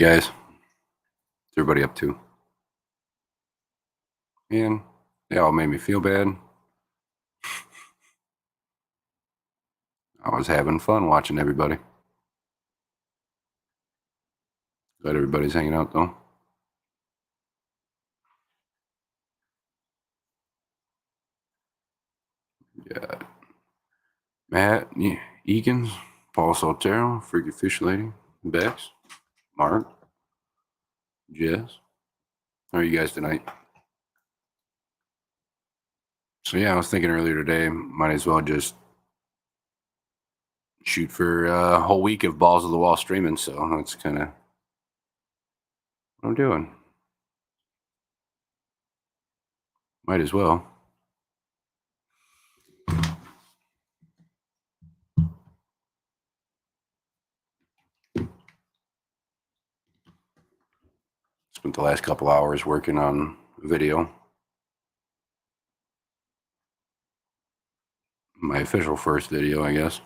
guys? What's everybody up to? Man, they all made me feel bad. I was having fun watching everybody. Glad everybody's hanging out though. Yeah, Matt, Eakins, Paul Soltero, Freaky Fish Lady, Bex, Mark, Jess. How are you guys tonight? So yeah, I was thinking earlier today, might as well just shoot for a whole week of Balls of the Wall streaming. So that's kind of what I'm doing. Might as well. Spent the last couple hours working on a video. My official first video, I guess.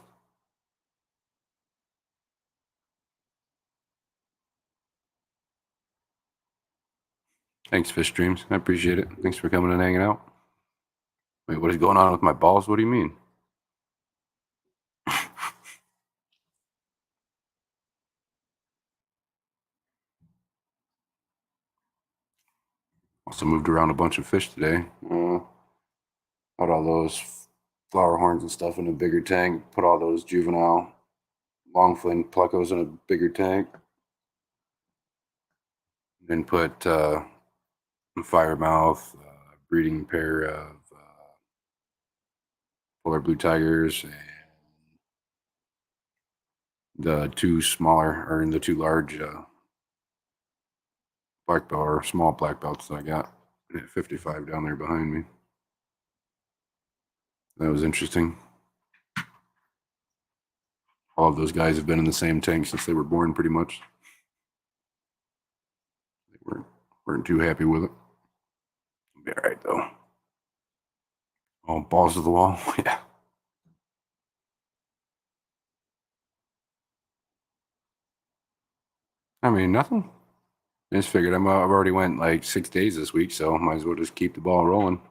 Thanks, Fish Dreams. I appreciate it. Thanks for coming and hanging out. Wait, what is going on with my balls? What do you mean? Also moved around a bunch of fish today. Put all those flower horns and stuff in a bigger tank. Put all those juvenile longfin plecos in a bigger tank. Then put a firemouth, breeding pair of polar blue tigers, and the two smaller, or the two large black belt or small black belts that I got at 55 down there behind me. That was interesting. All of those guys have been in the same tank since they were born, pretty much. They weren't too happy with it. It'll be all right though. All balls to the wall. Yeah. I mean, nothing. I just figured I've already went like 6 days this week, so might as well just keep the ball rolling.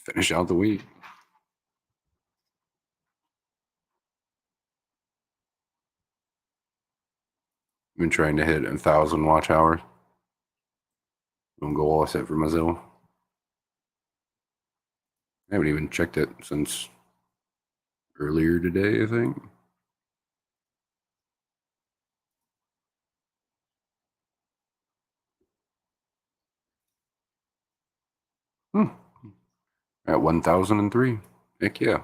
Finish out the week. I've been trying to hit 1,000 watch hours. Don't go all set for myself. I haven't even checked it since earlier today, I think. At 1,003. Heck yeah.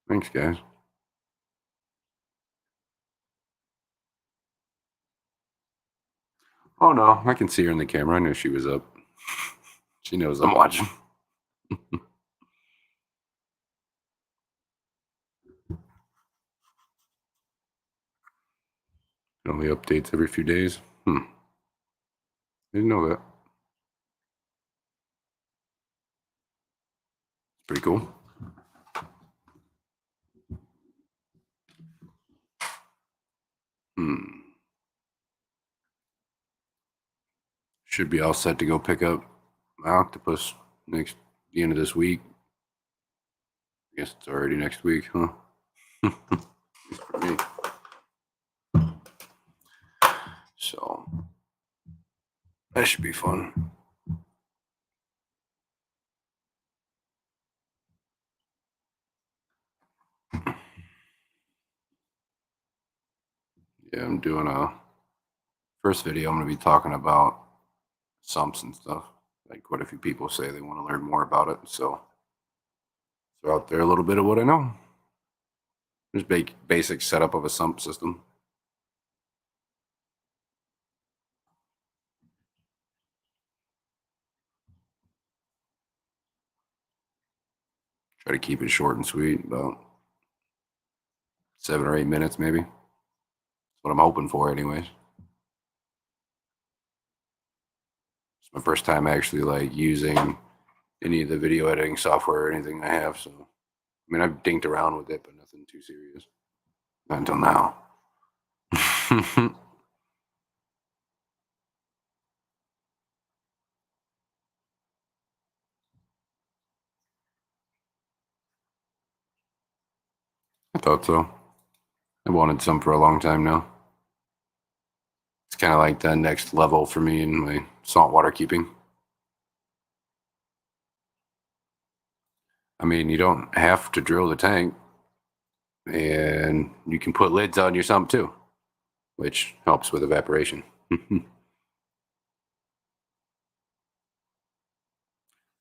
Thanks, guys. Oh no, I can see her in the camera. I knew she was up. She knows I'm watching. It only updates every few days. Didn't know that. Pretty cool. Should be all set to go pick up my octopus the end of this week. I guess it's already next week, huh? For me. So that should be fun. Yeah, I'm doing a first video. I'm going to be talking about sumps and stuff. Like quite a few people say they want to learn more about it. So throw out there a little bit of what I know. Just basic setup of a sump system. Try to keep it short and sweet, about 7 or 8 minutes maybe. That's what I'm hoping for anyways. It's my first time actually like using any of the video editing software or anything I have. So, I mean, I've dinked around with it, but nothing too serious. Not until now. I thought so. I wanted some for a long time now. It's kind of like the next level for me in my saltwater keeping. I mean, you don't have to drill the tank, and you can put lids on your sump too, which helps with evaporation.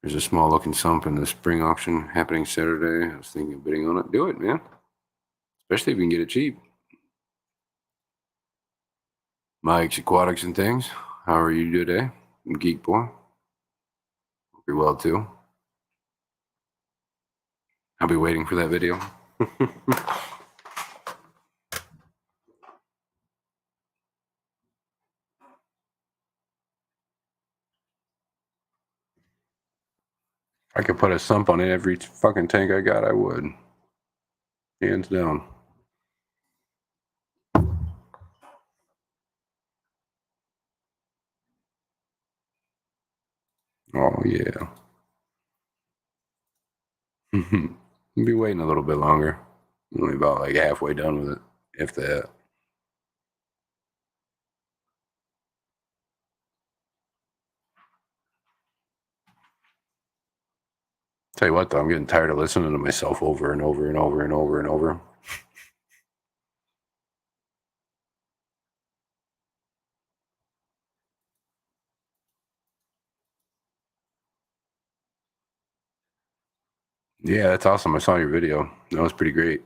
There's a small looking sump in the spring auction happening Saturday. I was thinking of bidding on it. Do it, man. Especially if you can get it cheap. Mike's Aquatics and Things. How are you today? Geek Boy. Hope you're well too. I'll be waiting for that video. If I could put a sump on every fucking tank I got, I would. Hands down. Oh, yeah. I'll be waiting a little bit longer. Only about like halfway done with it, if that. Tell you what, though, I'm getting tired of listening to myself over and over and over and over and over. Yeah, that's awesome. I saw your video. That was pretty great.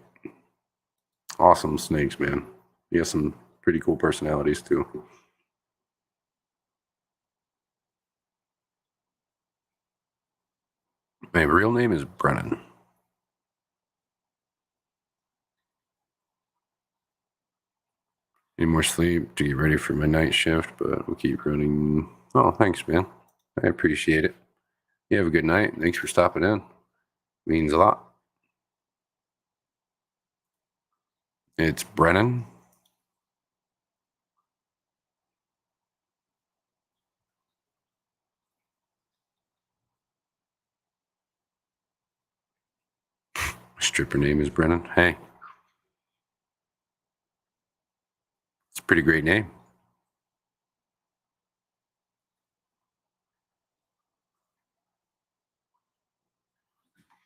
Awesome snakes, man. You have some pretty cool personalities, too. My real name is Brennan. Need more sleep to get ready for my night shift, but we'll keep running. Oh, thanks, man. I appreciate it. You have a good night. Thanks for stopping in. Means a lot. It's Brennan. Stripper name is Brennan. Hey, it's a pretty great name.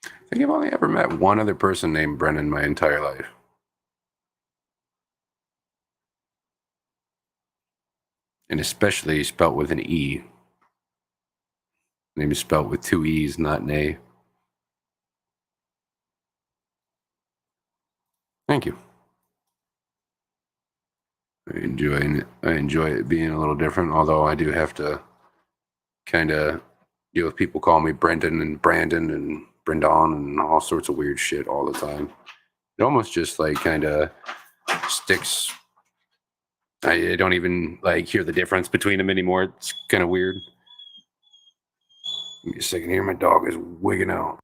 I think I've only ever met one other person named Brennan my entire life. And especially spelt with an E. Name is spelt with two E's, not an A. Thank you. I enjoy it being a little different, although I do have to kind of deal with people calling me Brendan and Brandon and Brendan and all sorts of weird shit all the time. It almost just like kind of sticks. I don't even like hear the difference between them anymore. It's kind of weird. Give me a second here. My dog is wigging out.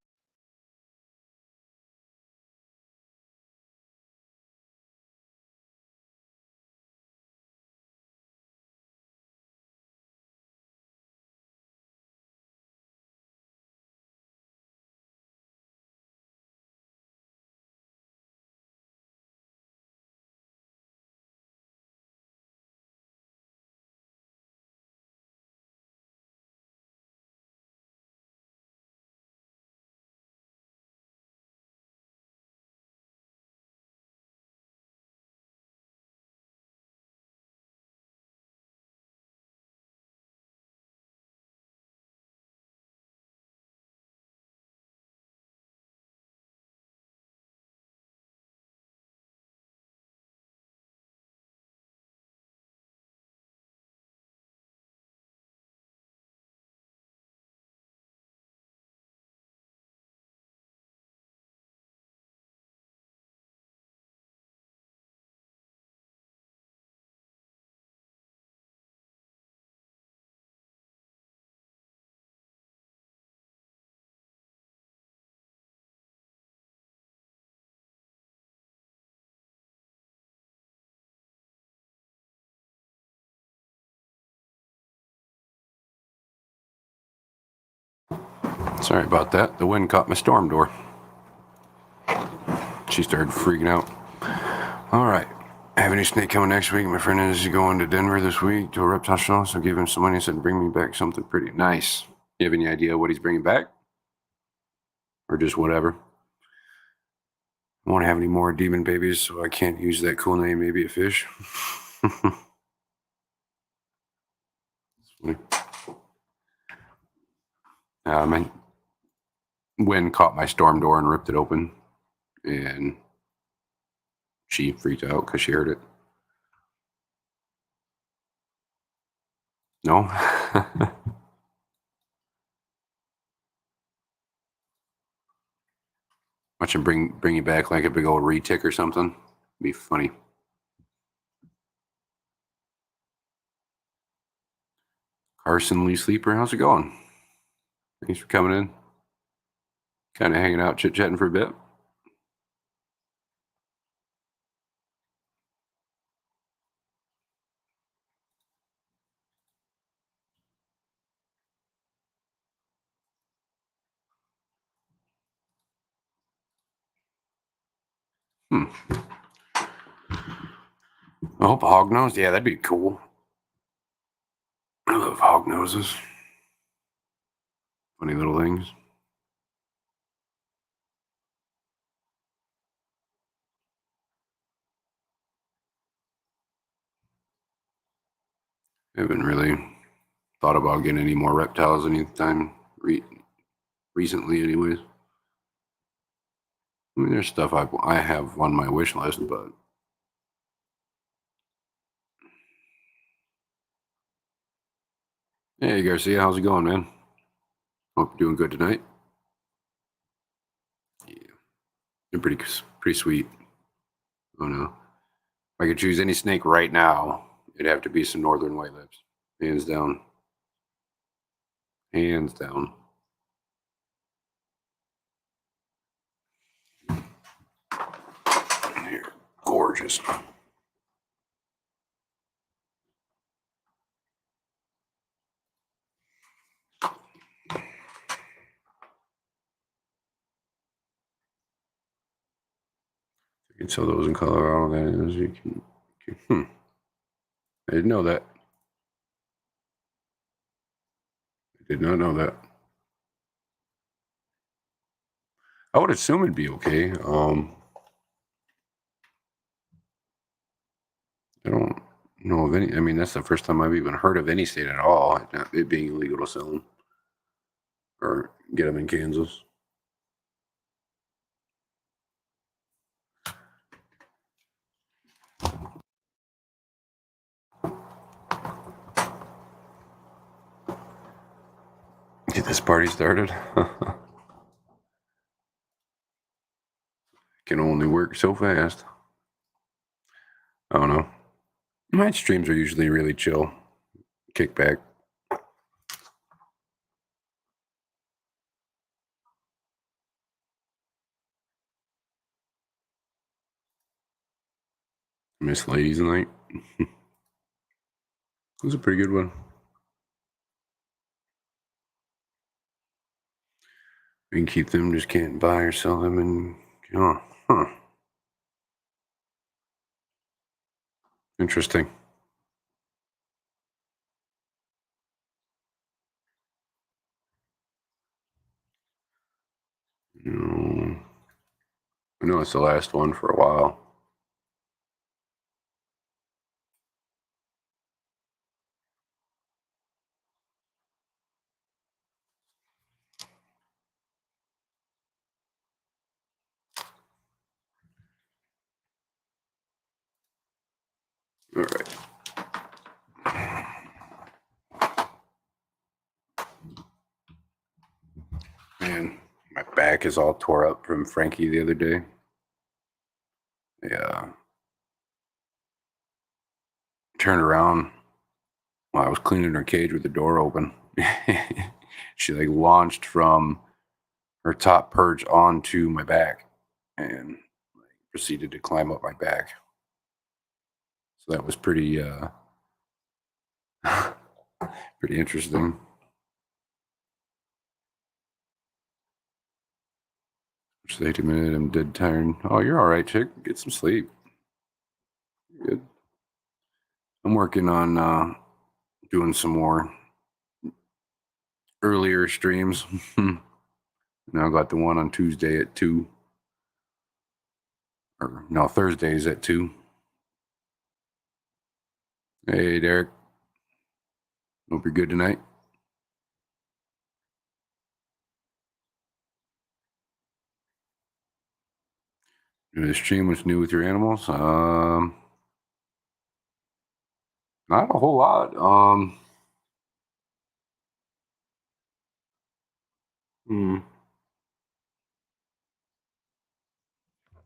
Sorry about that. The wind caught my storm door. She started freaking out. All right. Have any snake coming next week? My friend is going to Denver this week to a reptile show, so give him some money. Said, bring me back something pretty nice. You have any idea what he's bringing back? Or just whatever? I won't have any more demon babies, so I can't use that cool name, maybe a fish. My wind caught my storm door and ripped it open, and she freaked out because she heard it. No? Watch him bring you back like a big old retic or something. Be funny. Carson Lee Sleeper, how's it going? Thanks for coming in. Kind of hanging out, chit-chatting for a bit. I hope a hog nose. Yeah, that'd be cool. I love hog noses. Funny little things. I haven't really thought about getting any more reptiles anytime recently, anyways. I mean, there's stuff I have on my wish list, but hey, Garcia, how's it going, man? Hope you're doing good tonight. Yeah, you're pretty sweet. Oh no, if I could choose any snake right now, it'd have to be some northern white lips, hands down. Hands down. Here, gorgeous. You can sell those in Colorado. That is, you can. I didn't know that. I did not know that. I would assume it'd be okay. I don't know of any. I mean, that's the first time I've even heard of any state at all it being illegal to sell them or get them in Kansas. Get this party started. Can only work so fast. I don't know. My streams are usually really chill. Kick back. Miss Ladies Night. It was a pretty good one. We can keep them, just can't buy or sell them, and Interesting. No, I know it's the last one for a while. All right. Man, my back is all tore up from Frankie the other day. Yeah. Turned around while I was cleaning her cage with the door open. She like launched from her top perch onto my back and like, proceeded to climb up my back. So that was pretty pretty interesting. Stay 2 minutes. I'm dead tired. Oh, you're all right, chick. Get some sleep. You're good. I'm working on doing some more earlier streams. Now I got the one on Tuesday at 2. Or no, Thursdays at 2. Hey, Derek. Hope you're good tonight. Doing a stream. What's new with your animals? Not a whole lot.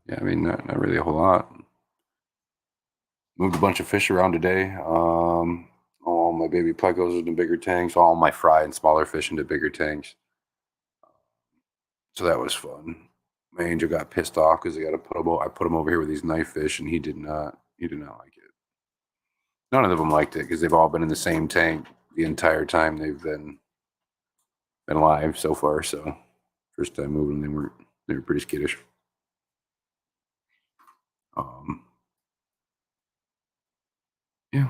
Yeah, I mean, not really a whole lot. Moved a bunch of fish around today. All my baby plecos into bigger tanks. All my fry and smaller fish into bigger tanks. So that was fun. My angel got pissed off because I put him over here with these knife fish, and he did not like it. None of them liked it because they've all been in the same tank the entire time they've been alive so far. So first time moving, they were pretty skittish. Yeah.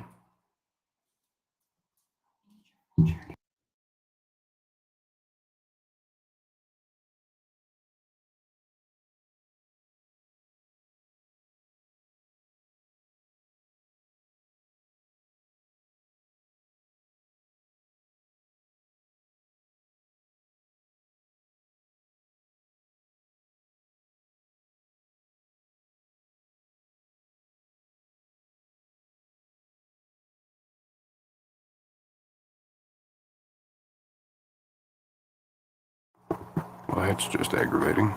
Well, that's just aggravating.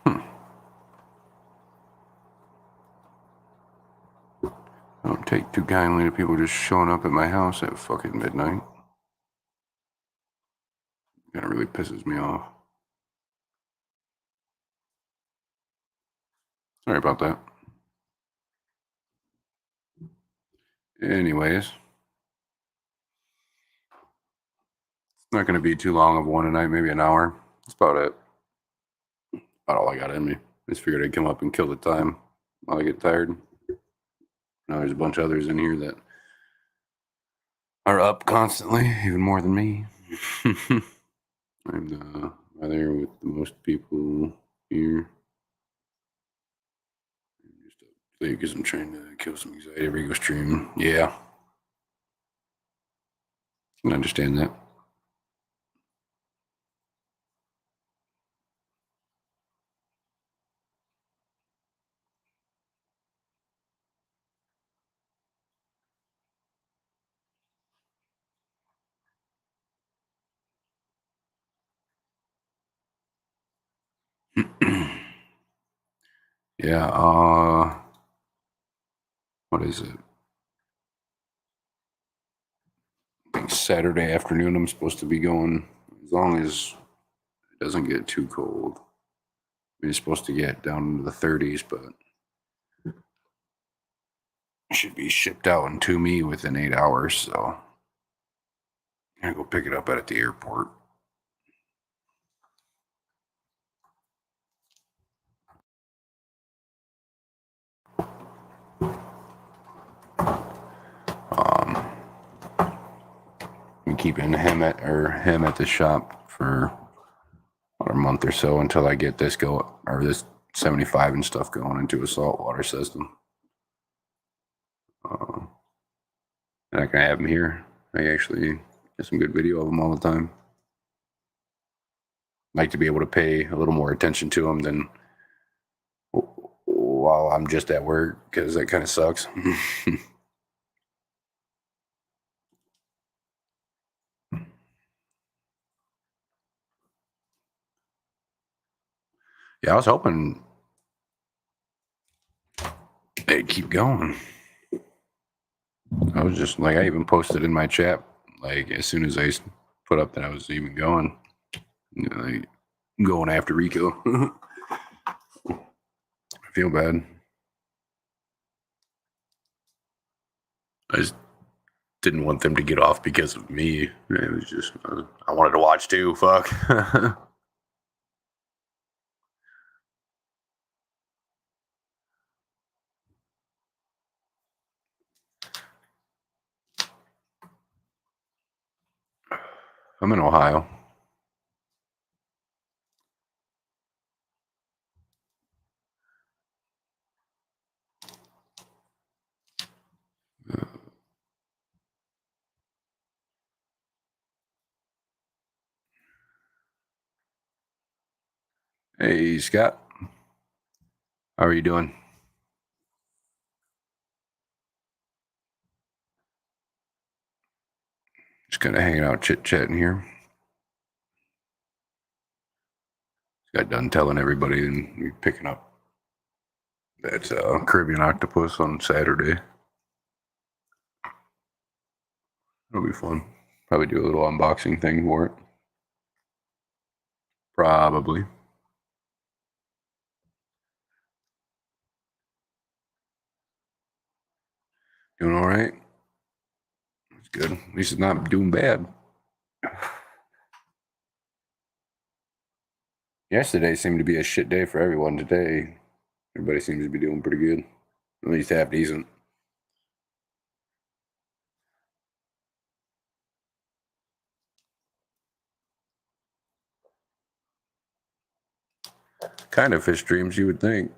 I don't take too kindly to people just showing up at my house at fucking midnight. That really pisses me off. Sorry about that. Anyways, it's not going to be too long of one tonight, maybe an hour. That's about it. About all I got in me. I just figured I'd come up and kill the time while I get tired. Now there's a bunch of others in here that are up constantly, even more than me. I'm there with the most people here. Just because I'm trying to kill some anxiety every go stream. Yeah. I can understand that. Yeah, what is it? I think Saturday afternoon I'm supposed to be going, as long as it doesn't get too cold. I mean, it's supposed to get down into the 30s, but it should be shipped out and to me within 8 hours, so I'm gonna go pick it up at the airport. I'm keeping him at the shop for about a month or so until I get this this 75 and stuff going into a saltwater system. And I can have him here. I actually get some good video of him all the time. Like to be able to pay a little more attention to him than while I'm just at work, because that kind of sucks. Yeah, I was hoping they'd keep going. I was just like, I even posted in my chat, like, as soon as I put up that I was even going, like, going after Rico. I feel bad. I just didn't want them to get off because of me. It was just, I wanted to watch too. Fuck. I'm in Ohio. Hey, Scott. How are you doing? Just kind of hanging out, chit-chatting here. Got done telling everybody and we picking up that Caribbean octopus on Saturday. It'll be fun. Probably do a little unboxing thing for it. Probably. Doing all right. That's good. At least it's not doing bad. Yesterday seemed to be a shit day for everyone. Today, everybody seems to be doing pretty good. At least half decent. Kind of fish dreams, you would think.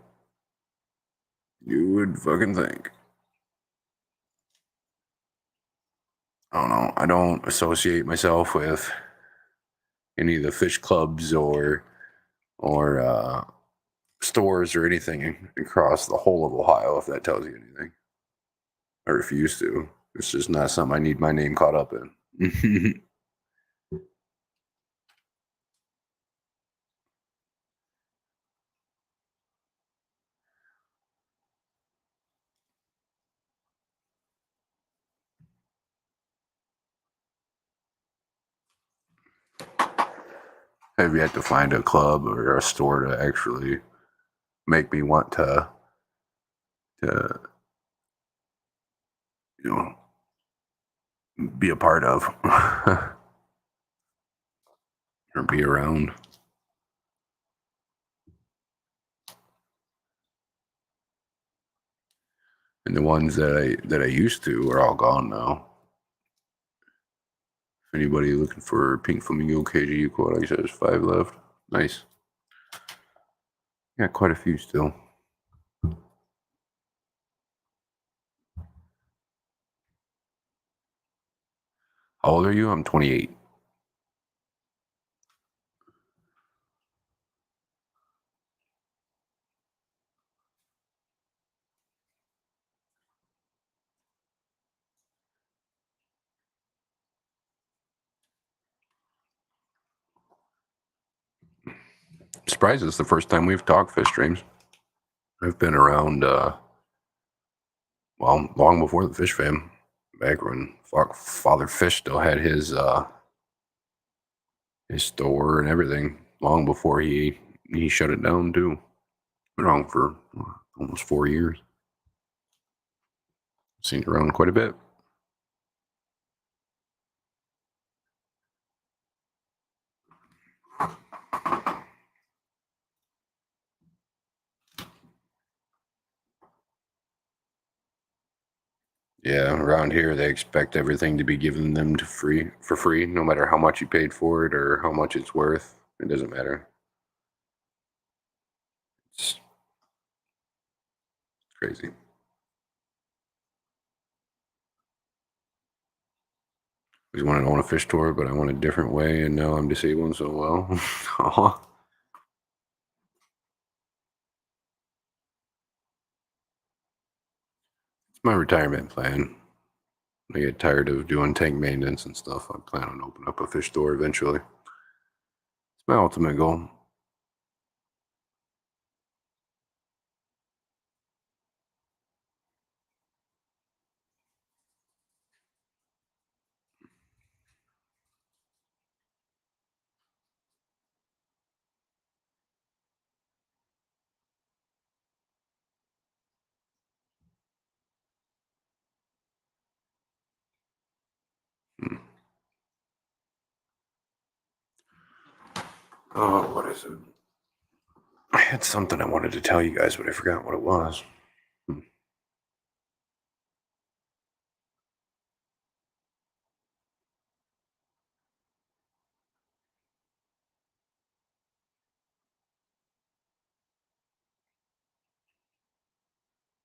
You would fucking think. I don't know. I don't associate myself with any of the fish clubs or stores or anything across the whole of Ohio, if that tells you anything. I refuse to. It's just not something I need my name caught up in. I've yet to find a club or a store to actually make me want to you know be a part of or be around. And the ones that I used to are all gone now. If anybody looking for pink flamingo KGU quote, like I said, there's 5 left. Nice. Got quite a few still. How old are you? I'm 28. Surprised it's the first time we've talked fish dreams. I've been around, long before the fish fam. Back when Father Fish still had his store and everything. Long before he shut it down too. Been around for almost 4 years. Seen it around quite a bit. Yeah, around here they expect everything to be given them for free, no matter how much you paid for it or how much it's worth. It doesn't matter. It's crazy. I just wanted to own a fish tour, but I went a different way, and now I'm disabled. So well, it's my retirement plan. I get tired of doing tank maintenance and stuff. I plan on opening up a fish store eventually. It's my ultimate goal. Hmm. Oh, what is it? I had something I wanted to tell you guys, but I forgot what it was. Hmm.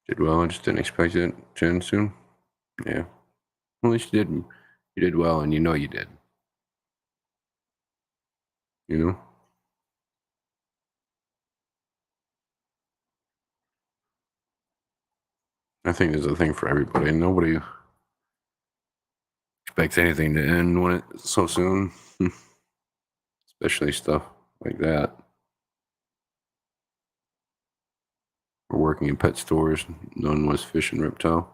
Did well. I just didn't expect it to end soon. Yeah. Well, at least you did. You did well, and you know you did. You know. I think there's a thing for everybody. Nobody expects anything to end when it's so soon, especially stuff like that. We're working in pet stores. None was fish and reptile.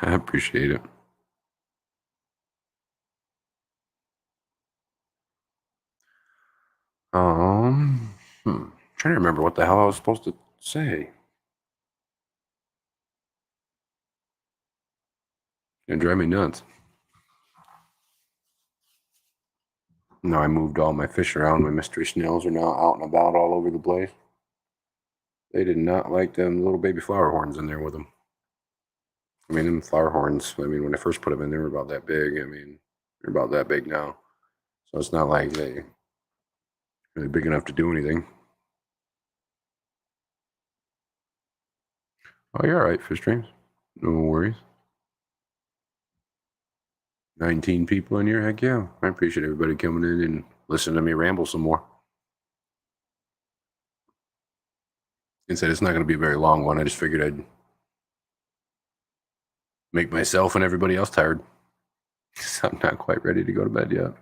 I appreciate it. Trying to remember what the hell I was supposed to say. It drive me nuts. No, I moved all my fish around. My mystery snails are now out and about all over the place. They did not like them little baby flower horns in there with them. I mean, them flower horns, I mean, when I first put them in, they were about that big. I mean, they're about that big now. So it's not like they're really big enough to do anything. Oh, you're all right, fish dreams. No worries. 19 people in here. Heck yeah. I appreciate everybody coming in and listening to me ramble some more. And said it's not going to be a very long one. I just figured I'd make myself and everybody else tired. So I'm not quite ready to go to bed yet.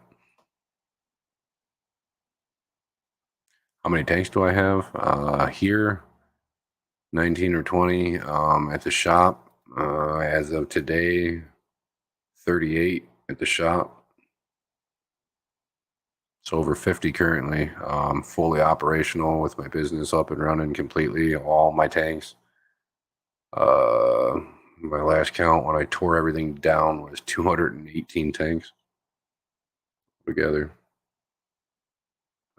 How many tanks do I have? Here, 19 or 20. At the shop, as of today, 38 at the shop. So over 50 currently. Fully operational with my business up and running completely. All my tanks. My last count when I tore everything down was 218 tanks together.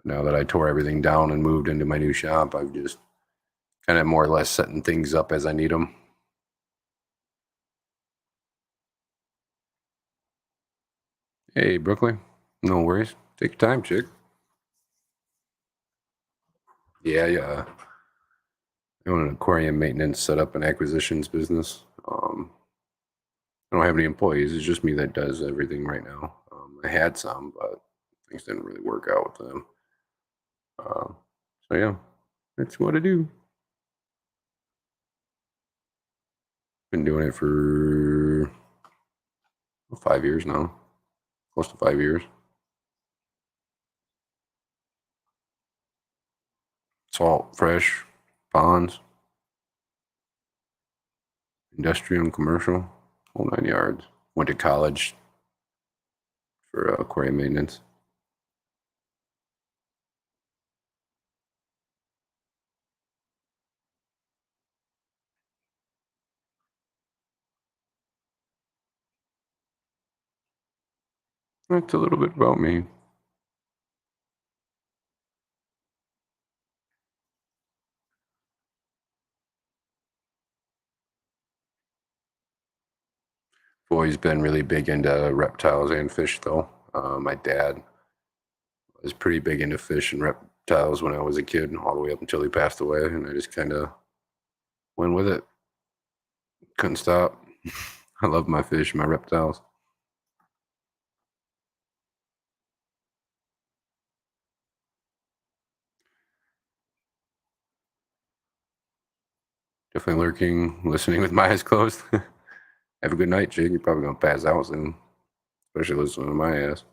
Now that I tore everything down and moved into my new shop, I've just kind of more or less setting things up as I need them. Hey, Brooklyn. No worries. Take your time, chick. Yeah, yeah. I own an aquarium maintenance setup and acquisitions business. I don't have any employees. It's just me that does everything right now. I had some, but things didn't really work out with them. So yeah, that's what I do. Been doing it for 5 years now, close to 5 years. Salt, fresh, ponds, industrial and commercial, whole 9 yards. Went to college for aquarium maintenance. That's a little bit about me. I've always been really big into reptiles and fish, though. My dad was pretty big into fish and reptiles when I was a kid, all the way up until he passed away, and I just kind of went with it. Couldn't stop. I love my fish, my reptiles. Definitely lurking, listening with my eyes closed. Have a good night, Jake. You're probably gonna pass out soon, especially listening to my ass.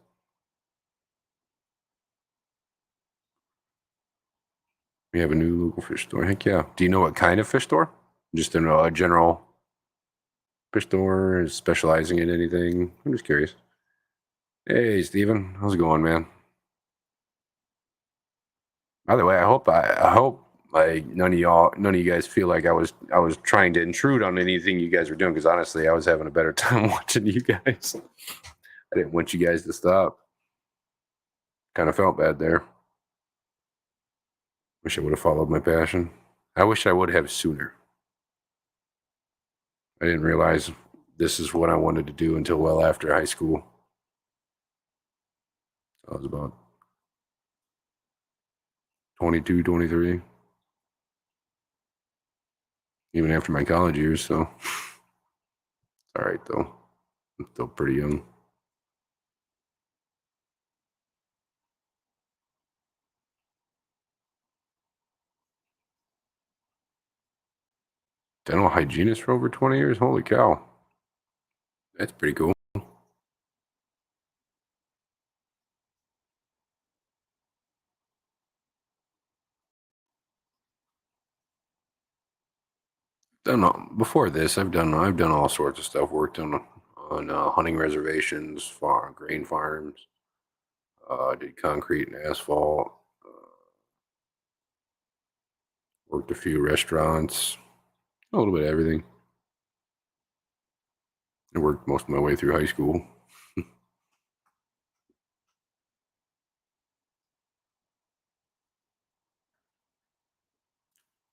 We have a new local fish store. Heck yeah. Do you know what kind of fish store? Just a general fish store specializing in anything? I'm just curious. Hey, Steven. How's it going, man? By the way, I hope like none of you guys feel like I was trying to intrude on anything you guys were doing, because honestly, I was having a better time watching you guys. I didn't want you guys to stop. Kind of felt bad there. Wish I would have followed my passion. I wish I would have sooner. I didn't realize this is what I wanted to do until well after high school. I was about 22, 23, even after my college years. So, all right, though. I'm still pretty young. Dental hygienist for over 20 years? Holy cow. That's pretty cool. Before this. I've done all sorts of stuff. Worked on hunting reservations, grain farms. Did concrete and asphalt. Worked a few restaurants. A little bit of everything. I worked most of my way through high school.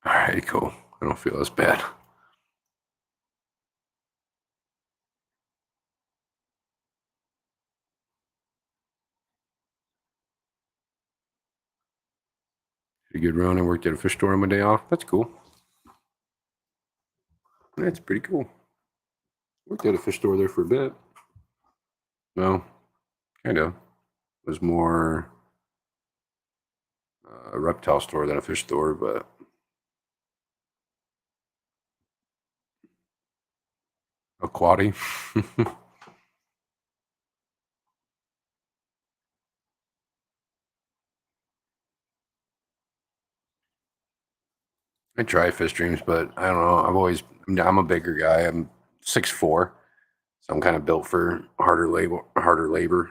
All right, cool. I don't feel as bad. Did a good run. I worked at a fish store on my day off. That's cool. That's pretty cool. Worked at a fish store there for a bit. Well, kind of. It was more a reptile store than a fish store, but aquati. I try fish dreams, but I don't know. I'm a bigger guy. I'm 6'4", so I'm kind of built for harder labor.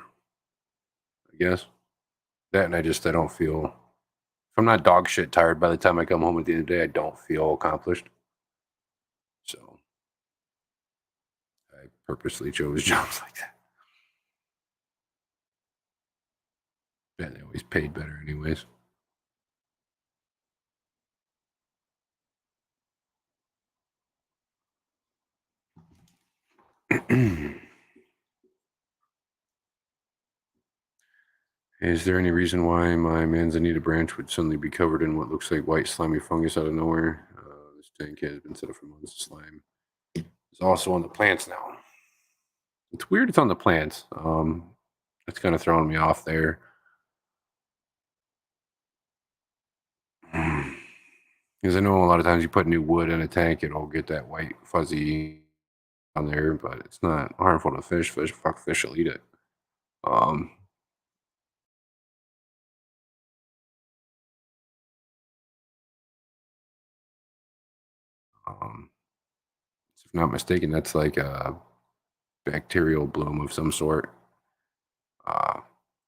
I guess that, and I don't feel. If I'm not dog shit tired by the time I come home at the end of the day, I don't feel accomplished. So I purposely chose jobs like that. Yeah, they always paid better, anyways. Is there any reason why my manzanita branch would suddenly be covered in what looks like white slimy fungus out of nowhere? This tank has been set up for months. Slime is also on the plants now. It's weird it's on the plants. It's kind of throwing me off there. Because I know a lot of times you put new wood in a tank, it'll get that white fuzzy on there, but it's not harmful to fish. Fish will eat it. Um, um, if not mistaken, that's like a bacterial bloom of some sort. Uh,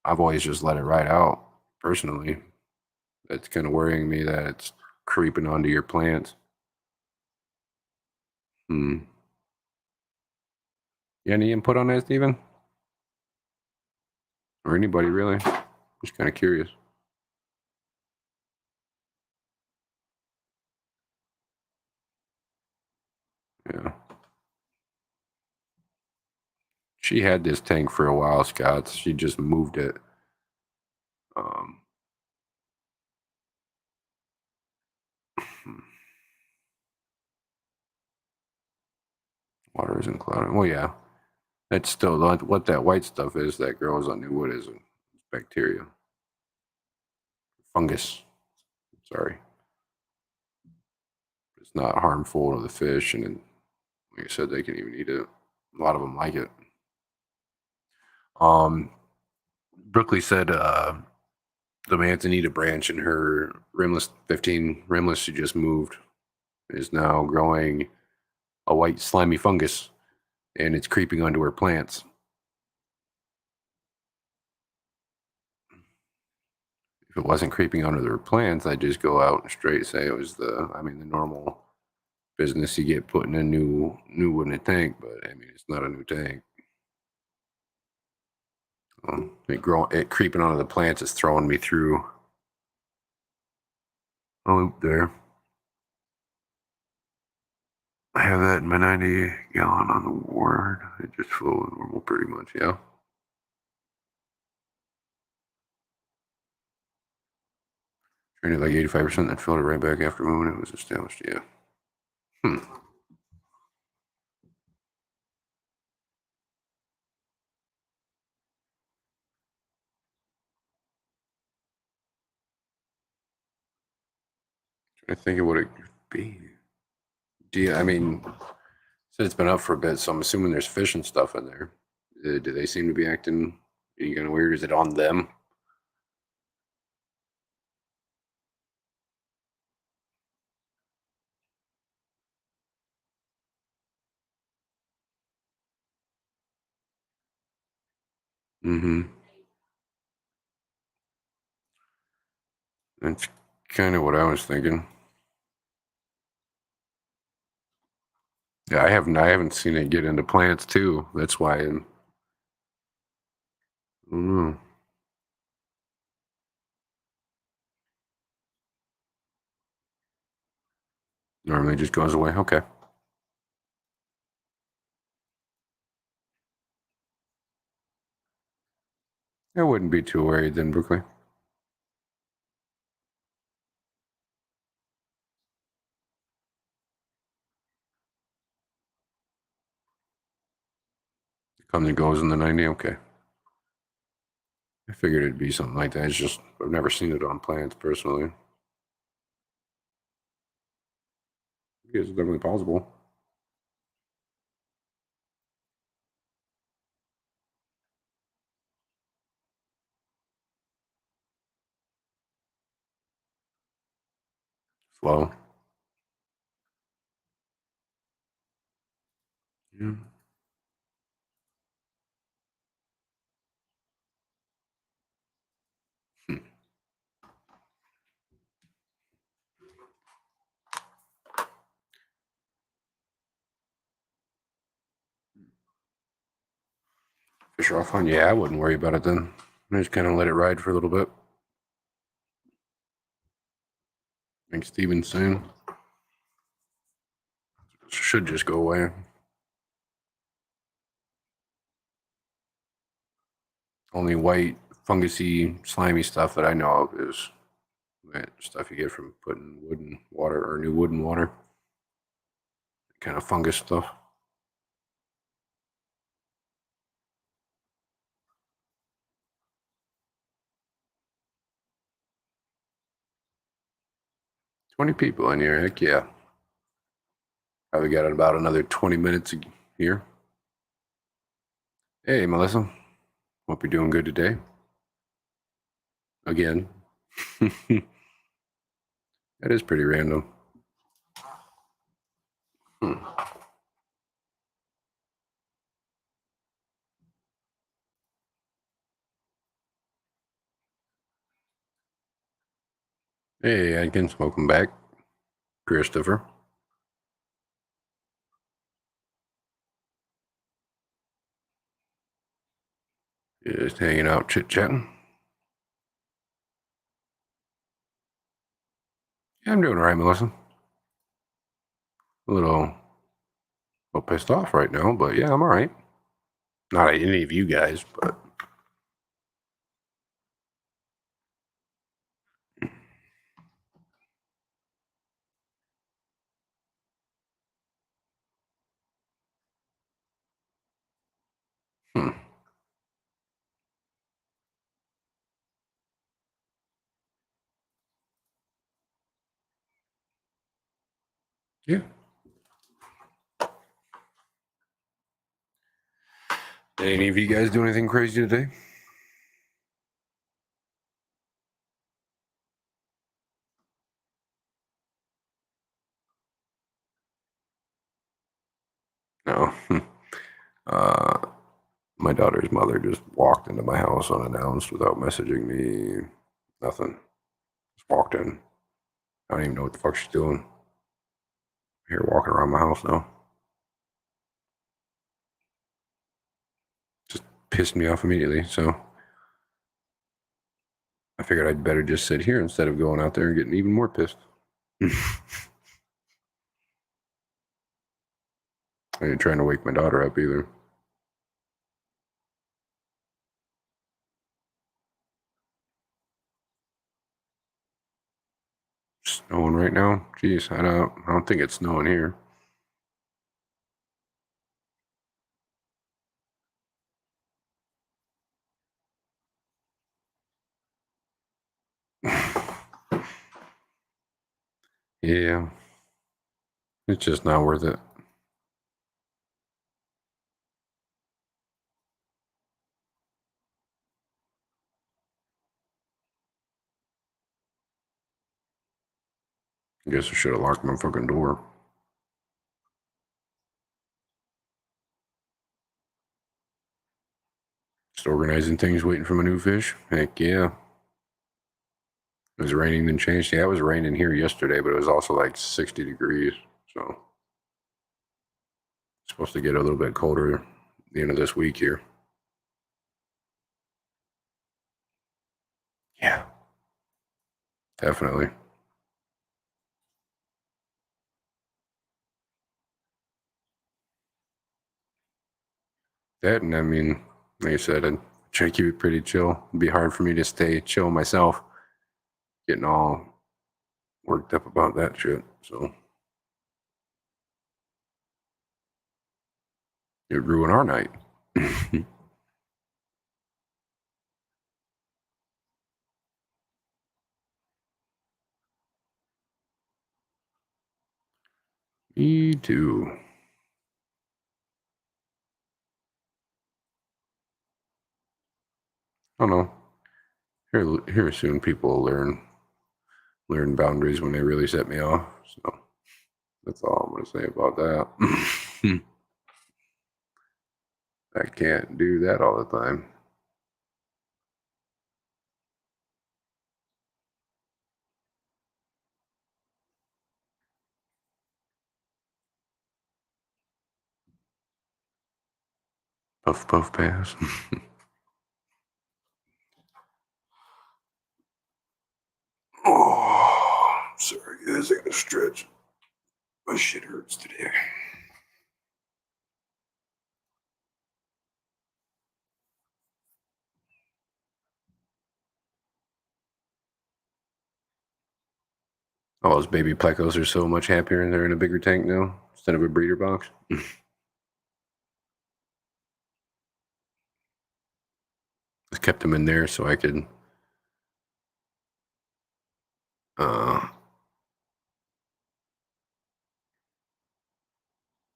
I've always just let it ride out personally. It's kind of worrying me that it's creeping onto your plants. Hmm. You any input on that, Steven? Or anybody really? Just kind of curious. Yeah. She had this tank for a while, Scott. She just moved it. Um, water isn't clouding. Well, yeah. That's still what that white stuff is that grows on new wood is bacteria, fungus. Sorry, it's not harmful to the fish, and like I said, they can even eat it. A lot of them like it. Um, Brookley said the manzanita branch in her rimless 15 rimless she just moved is now growing a white slimy fungus, and it's creeping onto her plants. If it wasn't creeping onto their plants, I'd just go out and straight say it was the normal business you get putting a new one in a tank, but I mean it's not a new tank. It creeping onto the plants is throwing me through a loop there. have that in my 90 gallon on the ward. It just flow normal pretty much, yeah. Drained it like 85%, then filled it right back after moving it was established, yeah. I think it would be. I mean, said it's been up for a bit, so I'm assuming there's fish and stuff in there. Do they seem to be acting any kind of weird? Is it on them? Mm-hmm. That's kind of what I was thinking. Yeah, I haven't seen it get into plants too. That's why. I don't know. Normally just goes away. Okay. I wouldn't be too worried then, Brooklyn. Comes and goes in the 90. Okay. I figured it'd be something like that. It's just I've never seen it on plants personally. I guess it's definitely possible. Flow. Yeah. Hmm. Fish are off on. Yeah, I wouldn't worry about it then. I just kind of let it ride for a little bit. Like Steven's saying, should just go away. Only white, fungusy, slimy stuff that I know of is that stuff you get from putting wood in water or new wood in water. Kind of fungus stuff. $20 people in here. Heck yeah. Probably got about another 20 minutes here. Hey, Melissa. Hope you're doing good today. Again. That is pretty random. Hmm. Hey, Adkins. Welcome back. Christopher. Just hanging out, chit chatting. Yeah, I'm doing all right, Melissa. A little pissed off right now, but yeah, I'm all right. Not at any of you guys, but hmm. Yeah. Did any of you guys do anything crazy today? No. uh, my daughter's mother just walked into my house unannounced without messaging me. Nothing. Just walked in. I don't even know what the fuck she's doing. Here walking around my house now. Just pissed me off immediately. So I figured I'd better just sit here instead of going out there and getting even more pissed. I ain't trying to wake my daughter up either. Snowing right now? Jeez, I don't think it's snowing here. Yeah, it's just not worth it. I guess I should have locked my fucking door. Just organizing things, waiting for my new fish. Heck yeah. It was raining, then changed. Yeah, it was raining here yesterday, but it was also like 60 degrees. So it's supposed to get a little bit colder at the end of this week here. Yeah, definitely. That, and I mean, like I said, I'd try to keep it pretty chill. It'd be hard for me to stay chill myself, getting all worked up about that shit. So it'd ruin our night. Me too. I don't know. Here soon, people will learn boundaries when they really set me off. So that's all I'm gonna say about that. I can't do that all the time. Puff puff pass. Oh, sorry guys, I gotta stretch. My shit hurts today. Oh, those baby plecos are so much happier and they're in a bigger tank now instead of a breeder box. I kept them in there so I could uh,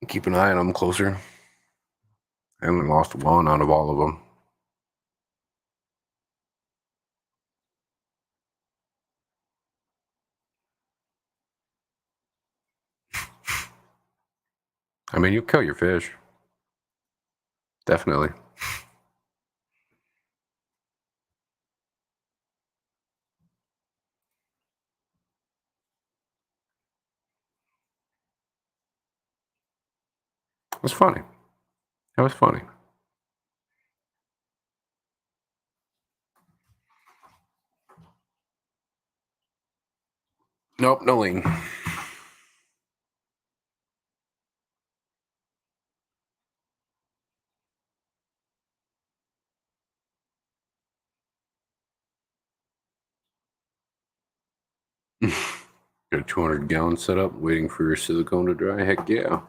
keep an eye on them closer. I only lost one out of all of them. I mean, you kill your fish. Definitely. It was funny. That was funny. Nope, no lean. Got a 200-gallon setup waiting for your silicone to dry. Heck yeah.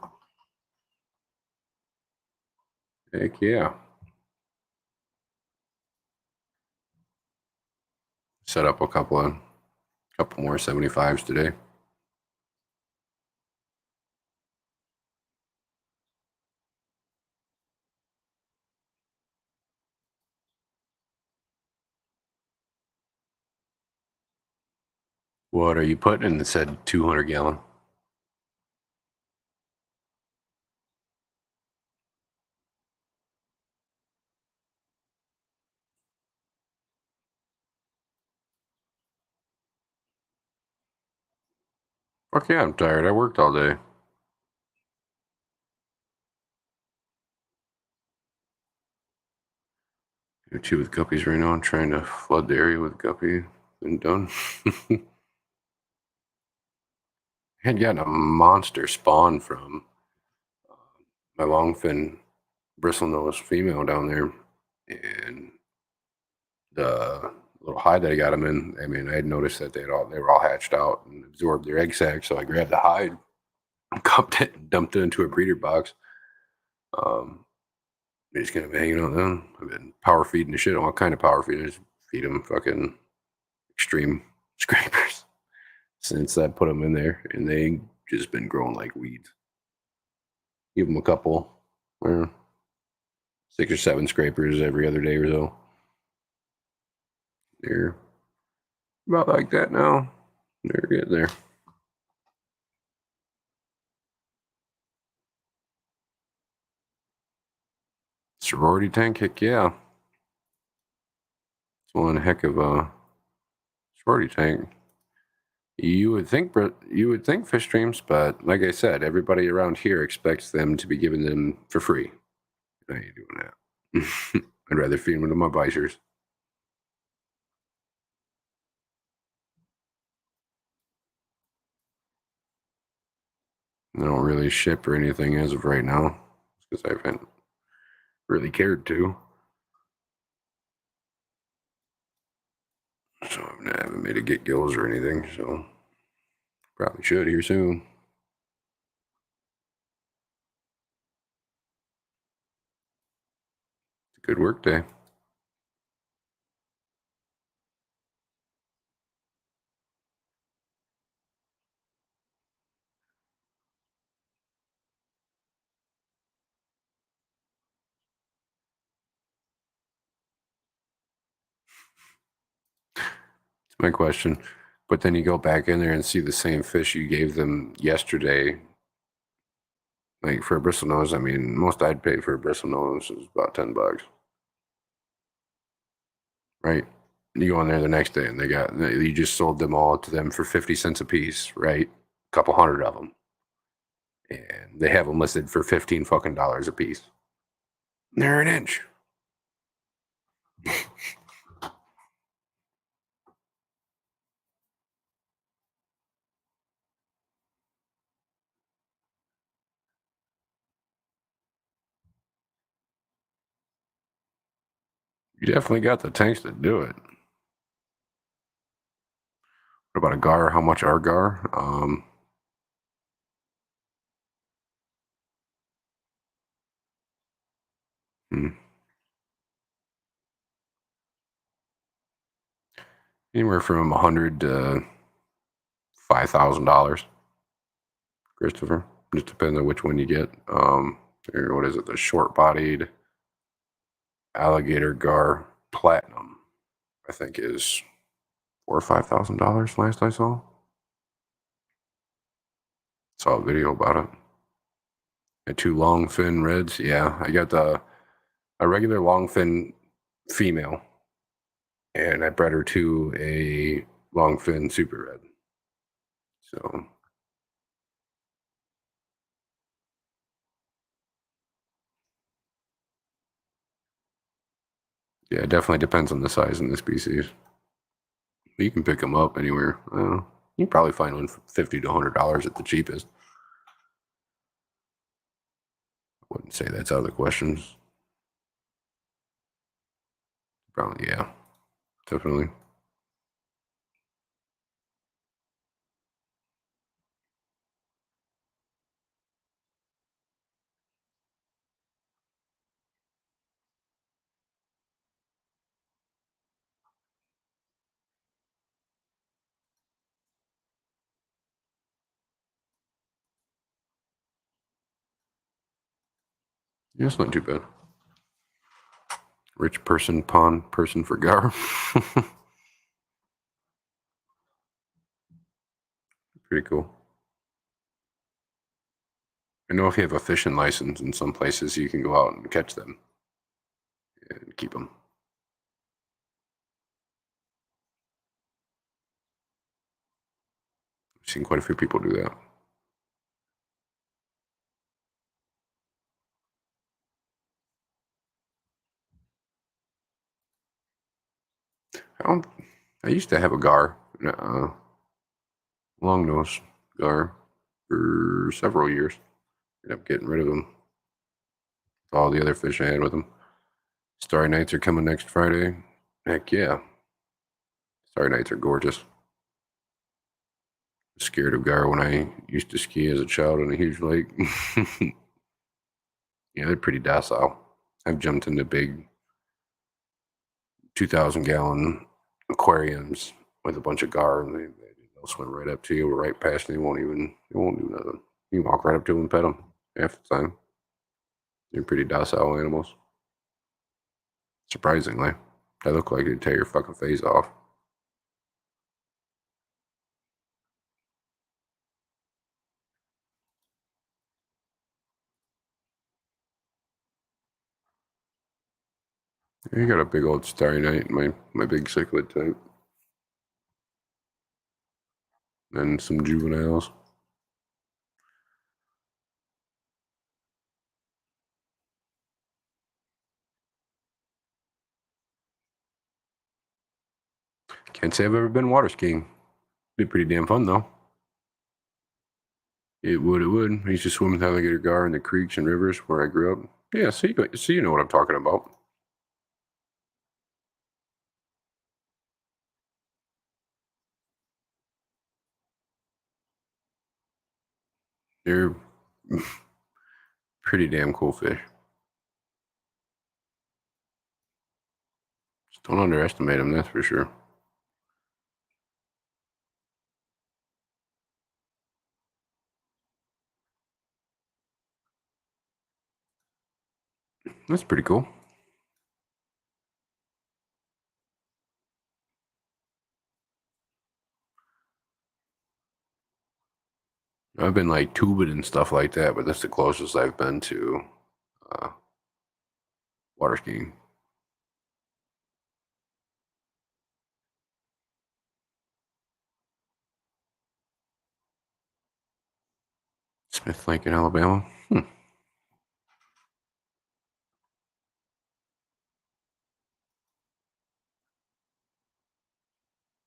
Heck yeah. Set up a couple more 75s today. What are you putting in the said 200-gallon? Fuck yeah, I'm tired. I worked all day. I chew with guppies right now. I'm trying to flood the area with guppy. Been done. Had gotten a monster spawn from my longfin bristlenose female down there, and the little hide that I got them in. I mean, I had noticed that they were all hatched out and absorbed their egg sac. So I grabbed the hide, cupped it, and dumped it into a breeder box. They just kind of hanging out then. I've been power feeding the shit, all kind of power feeding. I just feed them fucking extreme scrapers since I put them in there, and they just been growing like weeds. Give them a couple, 6 or 7 scrapers every other day or so. They're about like that now. They're getting there. Sorority tank, heck yeah. It's one heck of a sorority tank. You would think fish streams, but like I said, everybody around here expects them to be giving them for free. I ain't doing that. I'd rather feed them to my visors. I don't really ship or anything as of right now because I haven't really cared to. So I haven't made a get gills or anything. So probably should here soon. It's a good work day. It's my question. But then you go back in there and see the same fish you gave them yesterday. Like for a bristlenose, I mean, most I'd pay for a bristlenose is about $10, right? You go in there the next day and you just sold them all to them for 50 cents a piece, right? A couple hundred of them, and they have them listed for 15 fucking dollars a piece. They're an inch. You definitely got the tanks to do it. What about a gar? How much are gar? Hmm, anywhere from 100 to $5,000, Christopher. Just depends on which one you get. What is it? The short-bodied alligator gar platinum, I think, is $4,000 or $5,000 last I saw. Saw a video about it. And 2 long fin reds. Yeah, I got a regular long fin female, and I bred her to a long fin super red. So yeah, it definitely depends on the size and the species. You can pick them up anywhere. You can probably find one for $50 to $100 at the cheapest. I wouldn't say that's out of the questions. Probably, yeah, definitely. Yeah, it's not too bad. Rich person, pawn person for gar. Pretty cool. I know if you have a fishing license in some places, you can go out and catch them and keep them. I've seen quite a few people do that. I don't. I used to have a gar, long nose gar, for several years. Ended up getting rid of him. all the other fish I had with them. Starry Nights are coming next Friday. Heck yeah. Starry Nights are gorgeous. Scared of gar when I used to ski as a child in a huge lake. Yeah, they're pretty docile. I've jumped into big 2,000-gallon aquariums with a bunch of gar, and they'll swim right up to you or right past, and they won't do nothing. You can walk right up to them and pet them half the time. They're pretty docile animals. Surprisingly, they look like they'd tear your fucking face off. You got a big old Starry Night, my big cichlid type, and some juveniles. Can't say I've ever been water skiing. Be pretty damn fun though. It would. It would. I used to swim with alligator gar in the creeks and rivers where I grew up. Yeah, so you know what I'm talking about. They're pretty damn cool fish. Just don't underestimate them, that's for sure. That's pretty cool. I've been like tubing and stuff like that, but that's the closest I've been to uh, water skiing. Smith Lake in Alabama.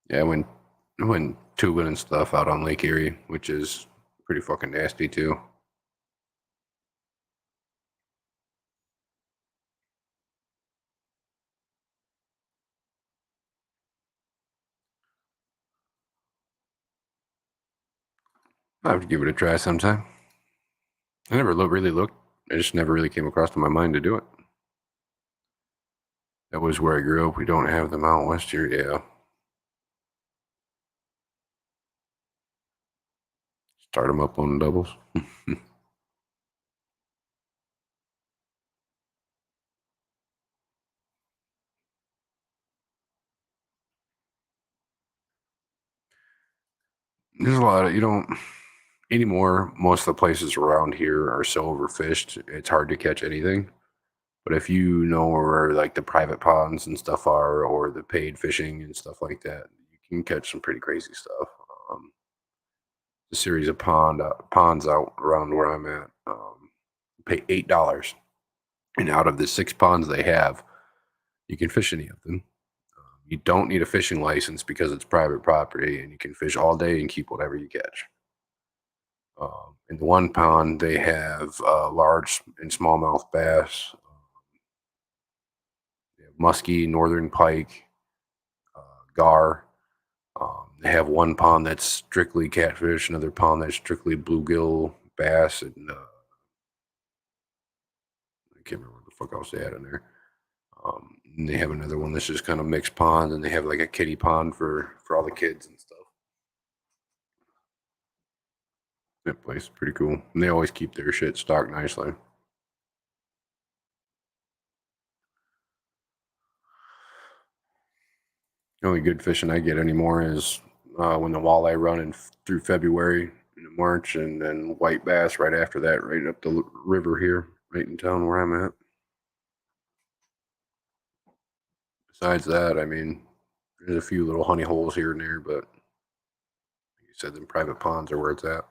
Yeah, I went tubing and stuff out on Lake Erie, which is pretty fucking nasty too. I have to give it a try sometime. I never really looked. I just never really came across to my mind to do it. That was where I grew up. We don't have them out west here. Yeah, start them up on doubles. There's a lot of you don't anymore. Most of the places around here are so overfished. It's hard to catch anything. But if you know where like the private ponds and stuff are, or the paid fishing and stuff like that, you can catch some pretty crazy stuff. Um, a series of ponds out around where I'm at. Pay $8, and out of the 6 ponds they have, you can fish any of them. You don't need a fishing license because it's private property, and you can fish all day and keep whatever you catch. In the one pond, they have large and smallmouth bass, they have muskie, northern pike, gar. They have one pond that's strictly catfish, another pond that's strictly bluegill bass, and I can't remember what the fuck else they had in there. And they have another one that's just kind of mixed ponds, and they have like a kiddie pond for all the kids and stuff. That place is pretty cool. And they always keep their shit stocked nicely. The only good fishing I get anymore is when the walleye run through February into March, and then white bass right after that, right up the river here, right in town where I'm at. Besides that, I mean, there's a few little honey holes here and there, but like you said, them private ponds are where it's at.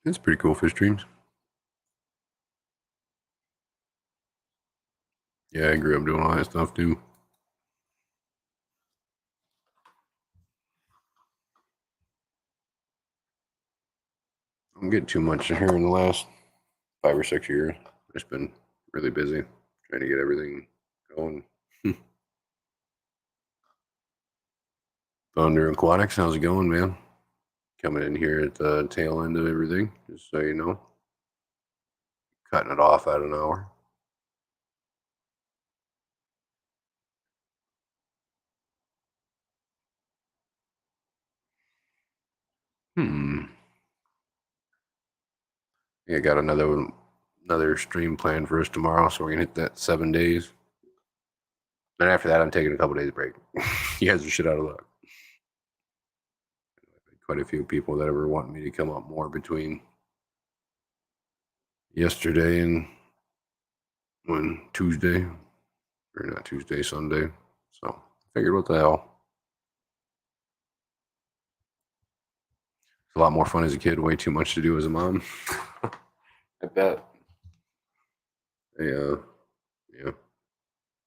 It's pretty cool fish streams. Yeah, I grew up doing all that stuff too. don't get too much here in the last 5 or 6 years. I've just been really busy trying to get everything going. Thunder Aquatics, how's it going, man? Coming in here at the tail end of everything, just so you know. Cutting it off at an hour. Yeah, I got another stream planned for us tomorrow, so we're gonna hit that 7 days. Then after that, I'm taking a couple days break. You guys are shit out of luck. Quite a few people that ever want me to come up more between yesterday and Tuesday, or not Tuesday, Sunday. So I figured, what the hell? It's a lot more fun as a kid. Way too much to do as a mom. I bet. Yeah.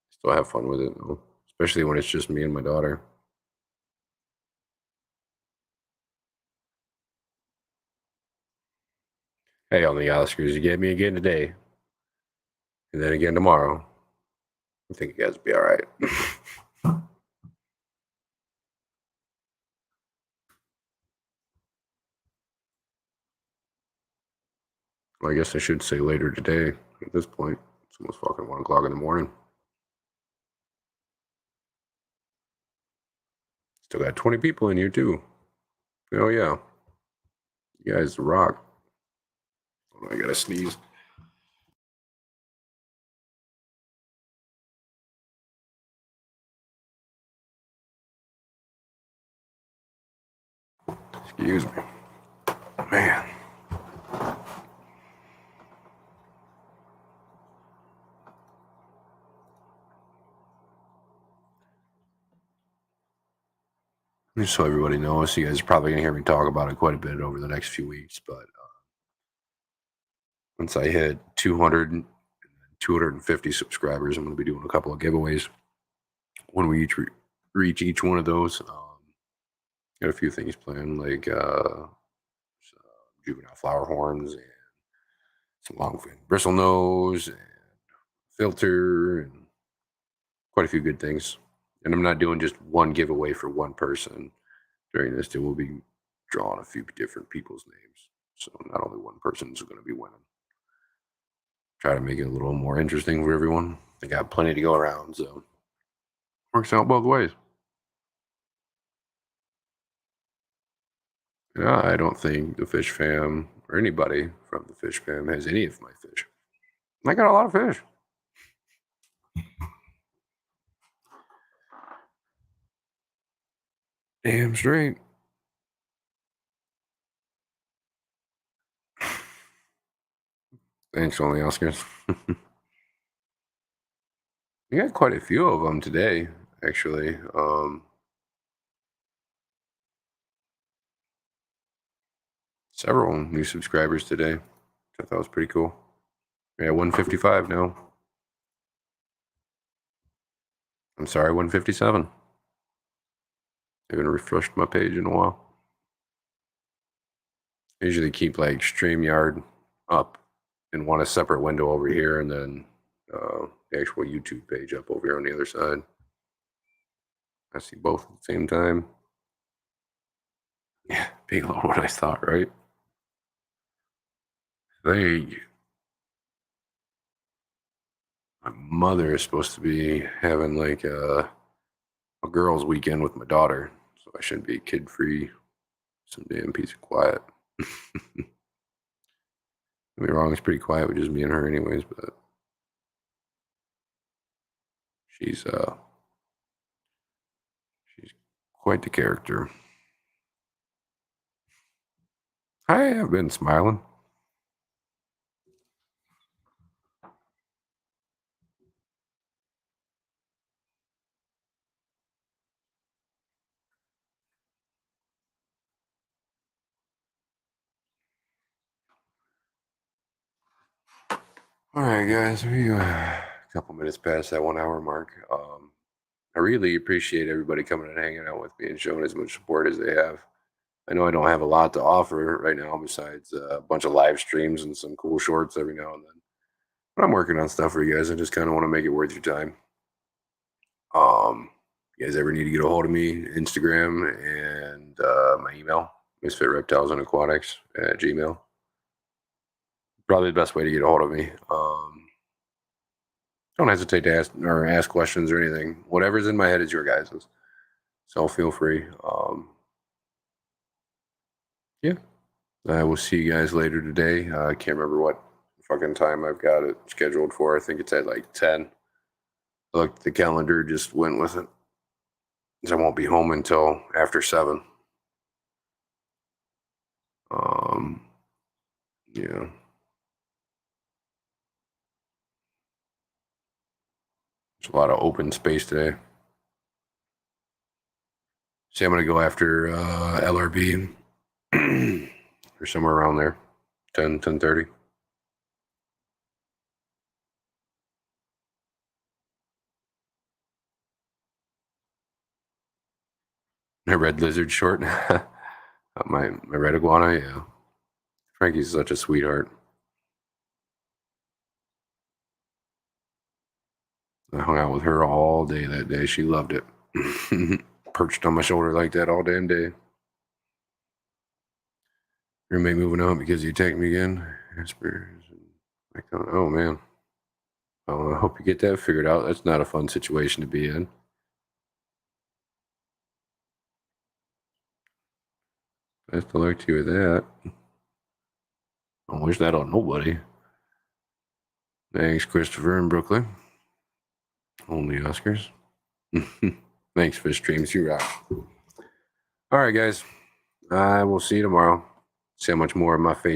Still have fun with it, though, especially when it's just me and my daughter. Hey, on the Oscars, you get me again today, and then again tomorrow. I think you guys will be all right. Well, I guess I should say later today. At this point, it's almost fucking 1 o'clock in the morning. Still got 20 people in here too. Oh yeah, you guys rock. Oh, I gotta sneeze. Excuse me, man. Just so everybody knows, you guys are probably gonna hear me talk about it quite a bit over the next few weeks. But once I hit 200, 250 subscribers, I'm gonna be doing a couple of giveaways. When we each reach each one of those, got a few things planned, like juvenile flower horns and some longfin bristle nose and filter and quite a few good things. And I'm not doing just one giveaway for one person during this. There will be drawing a few different people's names, so not only one person's going to be winning. Try to make it a little more interesting for everyone. They got plenty to go around, so works out both ways. Yeah, I don't think the Fish Fam or anybody from the Fish Fam has any of my fish. I got a lot of fish. Damn straight. Thanks, only Oscars. We got quite a few of them today, actually. Several new subscribers today. I thought was pretty cool. Yeah, 155 now. I'm sorry, 157. I haven't refreshed my page in a while. I usually keep like StreamYard up in one a separate window over here, and then the actual YouTube page up over here on the other side. I see both at the same time. Yeah, being a little what I thought, right? My mother is supposed to be having like a girls' weekend with my daughter, so I should be kid free. Some damn peace of quiet. Don't get me wrong, it's pretty quiet with just me and her, anyways. But she's quite the character. I have been smiling. All right, guys, we a couple minutes past that 1 hour mark. I really appreciate everybody coming and hanging out with me and showing as much support as they have. I know I don't have a lot to offer right now besides a bunch of live streams and some cool shorts every now and then. But I'm working on stuff for you guys. I just kind of want to make it worth your time. You guys ever need to get a hold of me, Instagram and my email, Misfit Reptiles and Aquatics at Gmail. Probably the best way to get a hold of me. Don't hesitate to ask questions or anything. Whatever's in my head is your guys's. So feel free. Yeah. I will see you guys later today. I can't remember what fucking time I've got it scheduled for. I think it's at like 10. Look, the calendar just went with it. I won't be home until after 7. Yeah. There's a lot of open space today. See, I'm going to go after LRB or somewhere around there, 10:30. My red lizard short. my red iguana, yeah. Frankie's such a sweetheart. I hung out with her all day that day. She loved it. Perched on my shoulder like that all damn day. Roommate moving out because you attacked me again. Oh man. Well, I hope you get that figured out. That's not a fun situation to be in. Best of luck to you with that. I wish that on nobody. Thanks, Christopher in Brooklyn. Only Oscars. Thanks, Fish Dreams. You rock. All right, guys. I will see you tomorrow. See how much more of my face